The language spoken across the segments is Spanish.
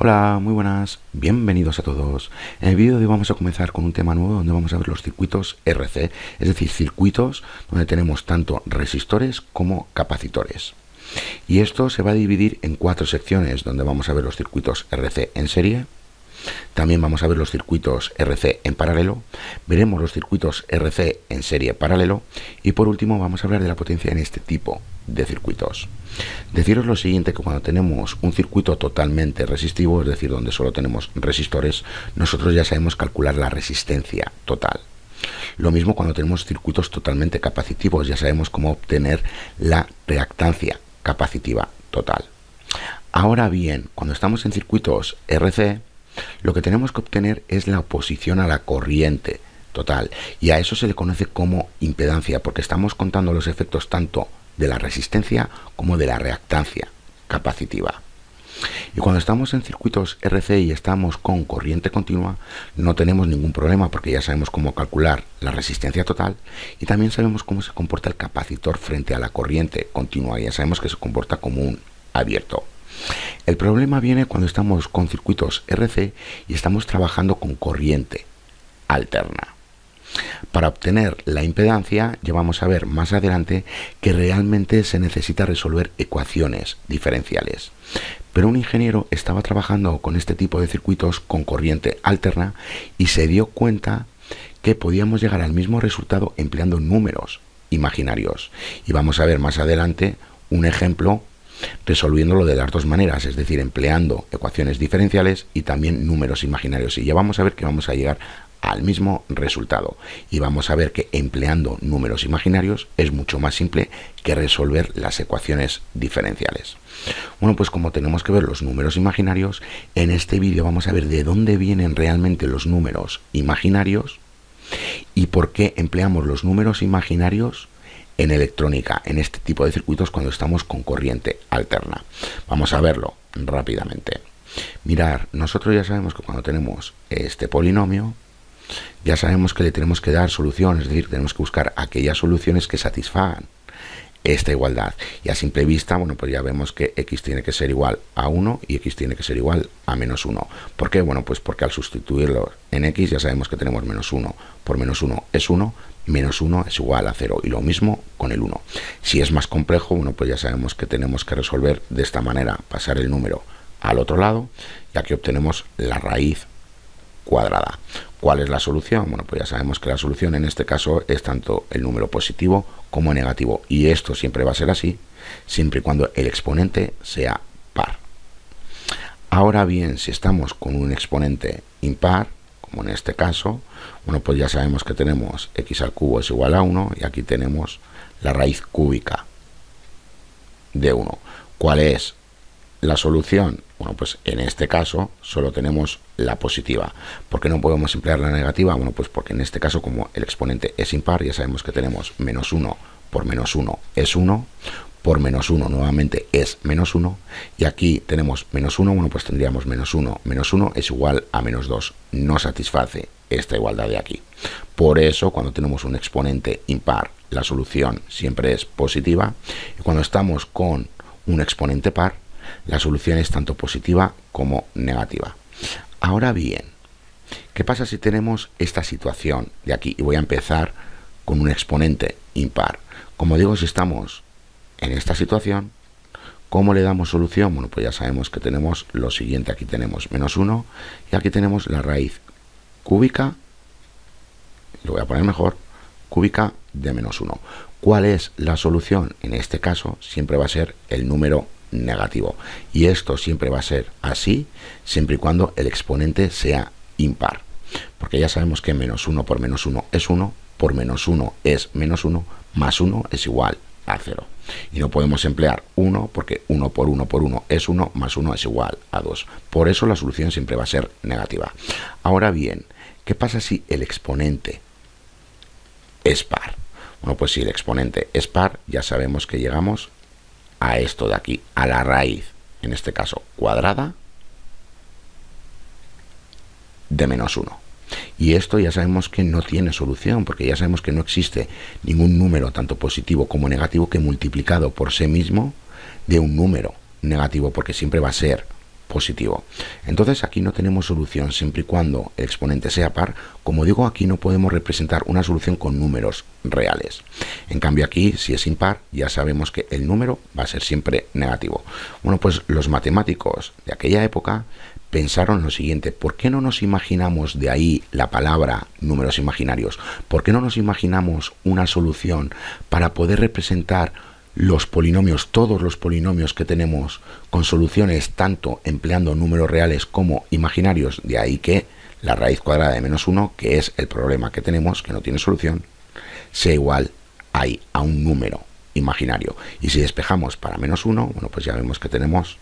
Hola, muy buenas, bienvenidos a todos. En el vídeo de hoy vamos a comenzar con un tema nuevo donde vamos a ver los circuitos RC, es decir, circuitos donde tenemos tanto resistores como capacitores. Y esto se va a dividir en 4 secciones donde vamos a ver los circuitos RC en serie. También vamos a ver los circuitos RC en paralelo, veremos los circuitos RC en serie paralelo y por último vamos a hablar de la potencia en este tipo de circuitos. Deciros lo siguiente, que cuando tenemos un circuito totalmente resistivo, es decir, donde solo tenemos resistores, nosotros ya sabemos calcular la resistencia total. Lo mismo cuando tenemos circuitos totalmente capacitivos, ya sabemos cómo obtener la reactancia capacitiva total. Ahora bien, cuando estamos en circuitos RC, lo que tenemos que obtener es la oposición a la corriente total, y a eso se le conoce como impedancia, porque estamos contando los efectos tanto de la resistencia como de la reactancia capacitiva. Y cuando estamos en circuitos RC y estamos con corriente continua, no tenemos ningún problema porque ya sabemos cómo calcular la resistencia total y también sabemos cómo se comporta el capacitor frente a la corriente continua, y ya sabemos que se comporta como un abierto. El problema viene cuando estamos con circuitos RC y estamos trabajando con corriente alterna. Para obtener la impedancia, ya vamos a ver más adelante que realmente se necesita resolver ecuaciones diferenciales. Pero un ingeniero estaba trabajando con este tipo de circuitos con corriente alterna y se dio cuenta que podíamos llegar al mismo resultado empleando números imaginarios. Y vamos a ver más adelante un ejemplo resolviéndolo de las dos maneras, es decir, empleando ecuaciones diferenciales y también números imaginarios. Y ya vamos a ver que vamos a llegar al mismo resultado, y vamos a ver que empleando números imaginarios es mucho más simple que resolver las ecuaciones diferenciales. Bueno, pues como tenemos que ver los números imaginarios, en este vídeo vamos a ver de dónde vienen realmente los números imaginarios y por qué empleamos los números imaginarios en electrónica, en este tipo de circuitos cuando estamos con corriente alterna. Vamos a verlo rápidamente. Mirar, nosotros ya sabemos que cuando tenemos este polinomio, ya sabemos que le tenemos que dar soluciones, es decir, tenemos que buscar aquellas soluciones que satisfagan esta igualdad. Y a simple vista, bueno, pues ya vemos que x tiene que ser igual a 1 y x tiene que ser igual a menos 1. ¿Por qué? Bueno, pues porque al sustituirlo en x ya sabemos que tenemos menos 1 por menos 1 es 1, menos 1 es igual a 0, y lo mismo con el 1. Si es más complejo, bueno, pues ya sabemos que tenemos que resolver de esta manera, pasar el número al otro lado, ya que obtenemos la raíz cuadrada. ¿Cuál es la solución? Bueno, pues ya sabemos que la solución en este caso es tanto el número positivo como negativo, y esto siempre va a ser así, siempre y cuando el exponente sea par. Ahora bien, si estamos con un exponente impar, como en este caso, bueno, pues ya sabemos que tenemos x al cubo es igual a 1, y aquí tenemos la raíz cúbica de 1. ¿Cuál es la solución? Bueno, pues en este caso solo tenemos la positiva. ¿Por qué no podemos emplear la negativa? Bueno, pues porque en este caso, como el exponente es impar, ya sabemos que tenemos menos 1 por menos 1 es 1, por menos 1 nuevamente es menos 1, y aquí tenemos menos 1, bueno, pues tendríamos menos 1 es igual a menos 2. No satisface esta igualdad de aquí. Por eso, cuando tenemos un exponente impar, la solución siempre es positiva, y cuando estamos con un exponente par, la solución es tanto positiva como negativa. Ahora bien, ¿qué pasa si tenemos esta situación de aquí? Y voy a empezar con un exponente impar. Como digo, si estamos en esta situación, ¿cómo le damos solución? Bueno, pues ya sabemos que tenemos lo siguiente. Aquí tenemos menos 1 y aquí tenemos la raíz cúbica, lo voy a poner mejor, cúbica de menos 1. ¿Cuál es la solución? En este caso siempre va a ser el número negativo, y esto siempre va a ser así siempre y cuando el exponente sea impar, porque ya sabemos que menos 1 por menos 1 es 1, por menos 1 es menos 1, más 1 es igual a 0, y no podemos emplear 1 porque 1 por 1 por 1 es 1, más 1 es igual a 2. Por eso la solución siempre va a ser negativa. Ahora bien, ¿qué pasa si el exponente es par? Bueno, pues si el exponente es par, ya sabemos que llegamos a esto de aquí, a la raíz, en este caso cuadrada, de menos 1. Y esto ya sabemos que no tiene solución, porque ya sabemos que no existe ningún número, tanto positivo como negativo, que multiplicado por sí mismo de un número negativo, porque siempre va a ser positivo. Entonces aquí no tenemos solución siempre y cuando el exponente sea par. Como digo, aquí no podemos representar una solución con números reales. En cambio aquí, si es impar, ya sabemos que el número va a ser siempre negativo. Bueno, pues los matemáticos de aquella época pensaron lo siguiente: ¿por qué no nos imaginamos de ahí la palabra números imaginarios? ¿Por qué no nos imaginamos una solución para poder representar los polinomios, todos los polinomios que tenemos, con soluciones tanto empleando números reales como imaginarios? De ahí que la raíz cuadrada de menos 1, que es el problema que tenemos, que no tiene solución, sea igual ahí a un número imaginario. Y si despejamos para menos 1, bueno, pues ya vemos que tenemos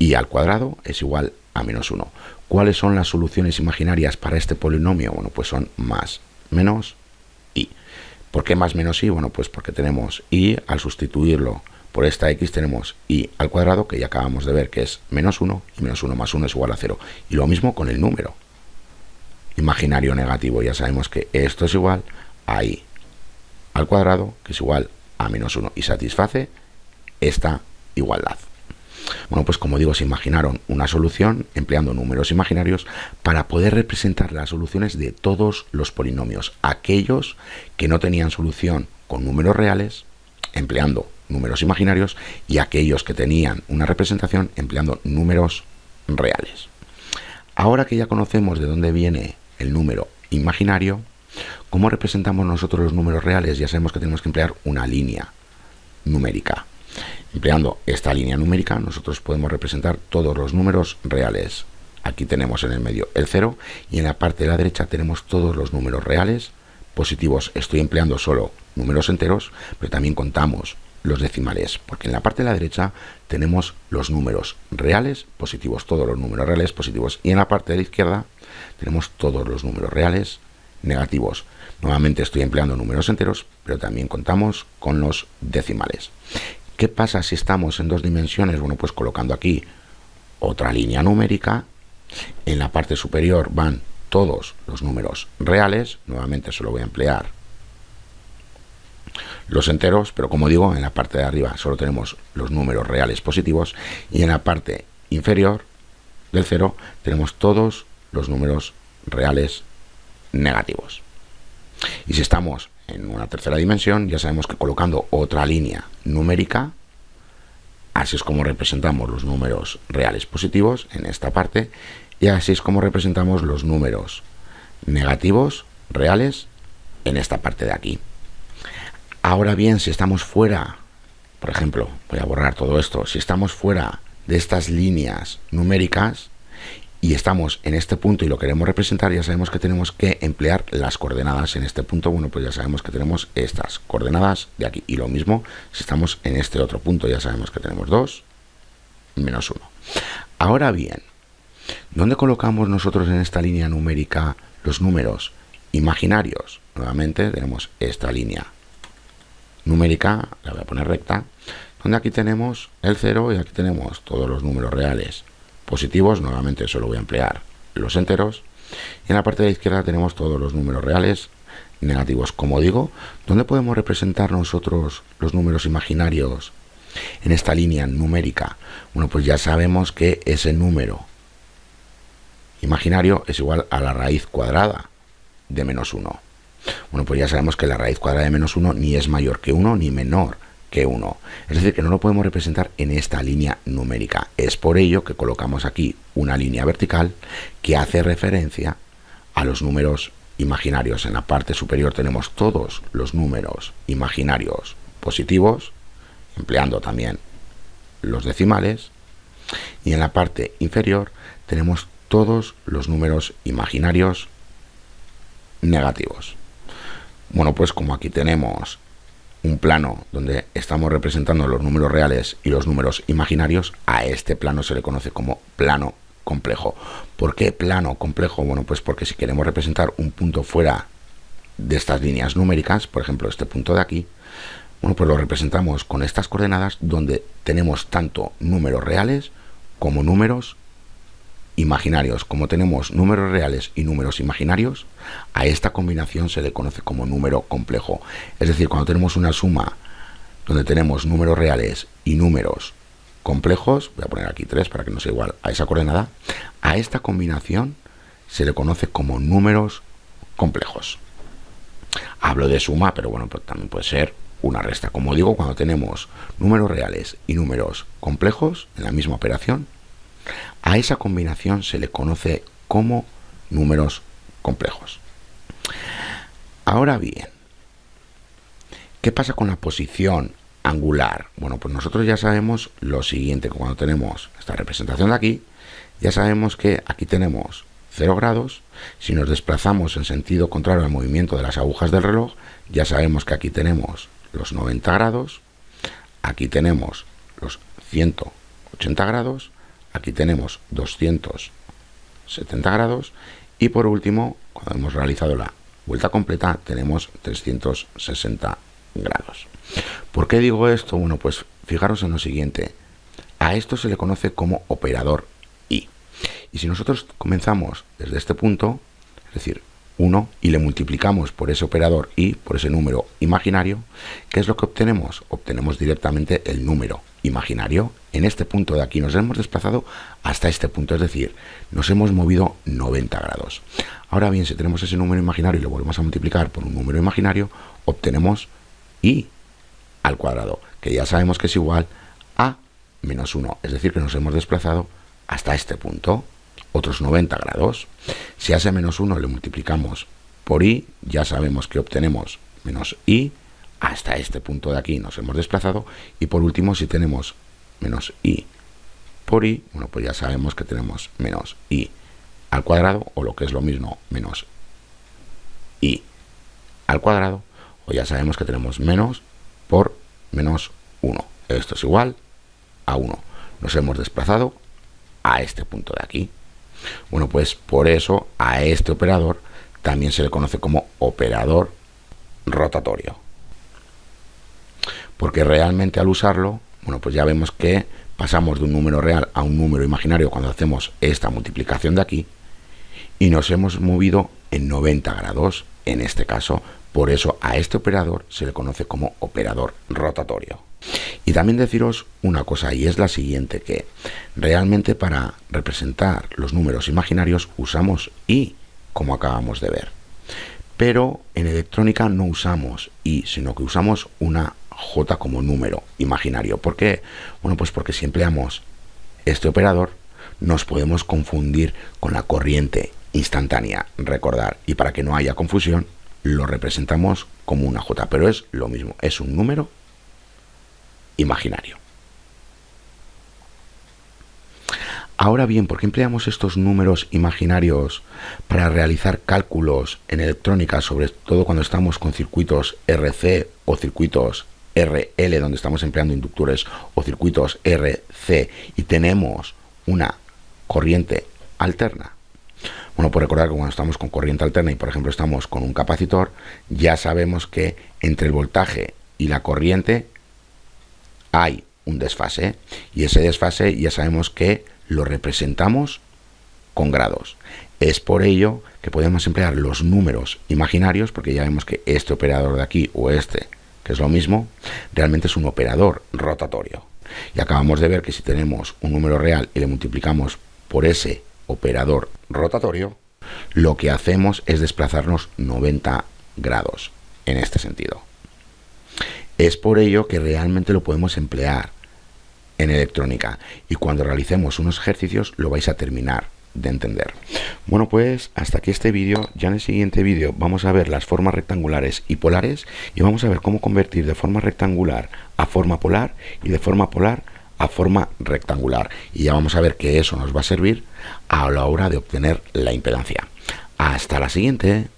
y al cuadrado es igual a menos 1. ¿Cuáles son las soluciones imaginarias para este polinomio? Bueno, pues son más, menos, y. ¿Por qué más menos y? Bueno, pues porque tenemos y, al sustituirlo por esta x tenemos y al cuadrado, que ya acabamos de ver que es menos 1, y menos 1 más 1 es igual a 0. Y lo mismo con el número imaginario negativo, ya sabemos que esto es igual a y al cuadrado, que es igual a menos 1, y satisface esta igualdad. Bueno, pues como digo, se imaginaron una solución empleando números imaginarios para poder representar las soluciones de todos los polinomios, aquellos que no tenían solución con números reales, empleando números imaginarios, y aquellos que tenían una representación empleando números reales. Ahora que ya conocemos de dónde viene el número imaginario, ¿cómo representamos nosotros los números reales? Ya sabemos que tenemos que emplear una línea numérica. Empleando esta línea numérica, nosotros podemos representar todos los números reales. Aquí tenemos en el medio el 0 y en la parte de la derecha tenemos todos los números reales positivos. Estoy empleando solo números enteros, pero también contamos los decimales, porque en la parte de la derecha tenemos los números reales positivos, todos los números reales positivos, y en la parte de la izquierda tenemos todos los números reales negativos. Nuevamente estoy empleando números enteros, pero también contamos con los decimales. ¿Qué pasa si estamos en dos dimensiones? Bueno, pues colocando aquí otra línea numérica. En la parte superior van todos los números reales. Nuevamente solo voy a emplear los enteros, pero como digo, en la parte de arriba solo tenemos los números reales positivos, y en la parte inferior del 0 tenemos todos los números reales negativos. Y si estamos en una tercera dimensión, ya sabemos que colocando otra línea numérica, así es como representamos los números reales positivos en esta parte, y así es como representamos los números negativos reales en esta parte de aquí. Ahora bien, si estamos fuera, por ejemplo, voy a borrar todo esto, si estamos fuera de estas líneas numéricas y estamos en este punto y lo queremos representar, ya sabemos que tenemos que emplear las coordenadas en este punto. Bueno, pues ya sabemos que tenemos estas coordenadas de aquí, y lo mismo si estamos en este otro punto, ya sabemos que tenemos 2 menos 1. Ahora bien, ¿dónde colocamos nosotros en esta línea numérica los números imaginarios? Nuevamente tenemos esta línea numérica, la voy a poner recta, donde aquí tenemos el 0 y aquí tenemos todos los números reales positivos. Nuevamente solo voy a emplear los enteros, y en la parte de la izquierda tenemos todos los números reales negativos. Como digo, ¿dónde podemos representar nosotros los números imaginarios en esta línea numérica? Bueno, pues ya sabemos que ese número imaginario es igual a la raíz cuadrada de menos 1. Bueno, pues ya sabemos que la raíz cuadrada de menos 1 ni es mayor que 1 ni menor que 1. Es decir, que no lo podemos representar en esta línea numérica. Es por ello que colocamos aquí una línea vertical que hace referencia a los números imaginarios. En la parte superior tenemos todos los números imaginarios positivos, empleando también los decimales, y en la parte inferior tenemos todos los números imaginarios negativos. Bueno, pues como aquí tenemos un plano donde estamos representando los números reales y los números imaginarios, a este plano se le conoce como plano complejo. ¿Por qué plano complejo? Bueno, pues porque si queremos representar un punto fuera de estas líneas numéricas, por ejemplo este punto de aquí, bueno, pues lo representamos con estas coordenadas donde tenemos tanto números reales como números imaginarios. Como tenemos números reales y números imaginarios, a esta combinación se le conoce como número complejo. Es decir, cuando tenemos una suma donde tenemos números reales y números complejos, voy a poner aquí 3 para que no sea igual a esa coordenada, a esta combinación se le conoce como números complejos. Hablo de suma, pero bueno, pues también puede ser una resta. Como digo, cuando tenemos números reales y números complejos en la misma operación, a esa combinación se le conoce como números complejos. Ahora bien, ¿qué pasa con la posición angular? Bueno, pues nosotros ya sabemos lo siguiente, que cuando tenemos esta representación de aquí, ya sabemos que aquí tenemos 0 grados. Si nos desplazamos en sentido contrario al movimiento de las agujas del reloj, ya sabemos que aquí tenemos los 90 grados, aquí tenemos los 180 grados, aquí tenemos 270 grados y por último, cuando hemos realizado la vuelta completa, tenemos 360 grados. ¿Por qué digo esto? Bueno, pues fijaros en lo siguiente. A esto se le conoce como operador i. Y si nosotros comenzamos desde este punto, es decir, 1, y le multiplicamos por ese operador i, por ese número imaginario, ¿qué es lo que obtenemos? Obtenemos directamente el número imaginario. En este punto de aquí nos hemos desplazado hasta este punto, es decir, nos hemos movido 90 grados. Ahora bien, si tenemos ese número imaginario y lo volvemos a multiplicar por un número imaginario, obtenemos i al cuadrado, que ya sabemos que es igual a menos 1, es decir, que nos hemos desplazado hasta este punto, otros 90 grados. Si a ese menos 1 le multiplicamos por i, ya sabemos que obtenemos menos i, hasta este punto de aquí nos hemos desplazado, y por último, si tenemos menos i por i, bueno, pues ya sabemos que tenemos menos i al cuadrado, o lo que es lo mismo, menos i al cuadrado, o ya sabemos que tenemos menos por menos 1. Esto es igual a 1. Nos hemos desplazado a este punto de aquí. Bueno, pues por eso a este operador también se le conoce como operador rotatorio. Porque realmente al usarlo, bueno, pues ya vemos que pasamos de un número real a un número imaginario cuando hacemos esta multiplicación de aquí, y nos hemos movido en 90 grados en este caso. Por eso a este operador se le conoce como operador rotatorio. Y también deciros una cosa, y es la siguiente, que realmente para representar los números imaginarios usamos i, como acabamos de ver. Pero en electrónica no usamos i, sino que usamos una j como número imaginario. ¿Por qué? Bueno, pues porque si empleamos este operador nos podemos confundir con la corriente instantánea. Recordar, y para que no haya confusión, lo representamos como una j, pero es lo mismo, es un número imaginario. Ahora bien, ¿por qué empleamos estos números imaginarios para realizar cálculos en electrónica, sobre todo cuando estamos con circuitos RC o circuitos RL, donde estamos empleando inductores, o circuitos RC y tenemos una corriente alterna? Bueno, pues recordar que cuando estamos con corriente alterna y por ejemplo estamos con un capacitor, ya sabemos que entre el voltaje y la corriente hay un desfase, y ese desfase ya sabemos que lo representamos con grados. Es por ello que podemos emplear los números imaginarios, porque ya vemos que este operador de aquí o este, que es lo mismo, realmente es un operador rotatorio. Y acabamos de ver que si tenemos un número real y le multiplicamos por ese operador rotatorio, lo que hacemos es desplazarnos 90 grados en este sentido. Es por ello que realmente lo podemos emplear en electrónica, y cuando realicemos unos ejercicios lo vais a terminar de entender. Bueno, pues hasta aquí este vídeo. Ya en el siguiente vídeo vamos a ver las formas rectangulares y polares, y vamos a ver cómo convertir de forma rectangular a forma polar y de forma polar a forma rectangular, y ya vamos a ver que eso nos va a servir a la hora de obtener la impedancia. Hasta la siguiente.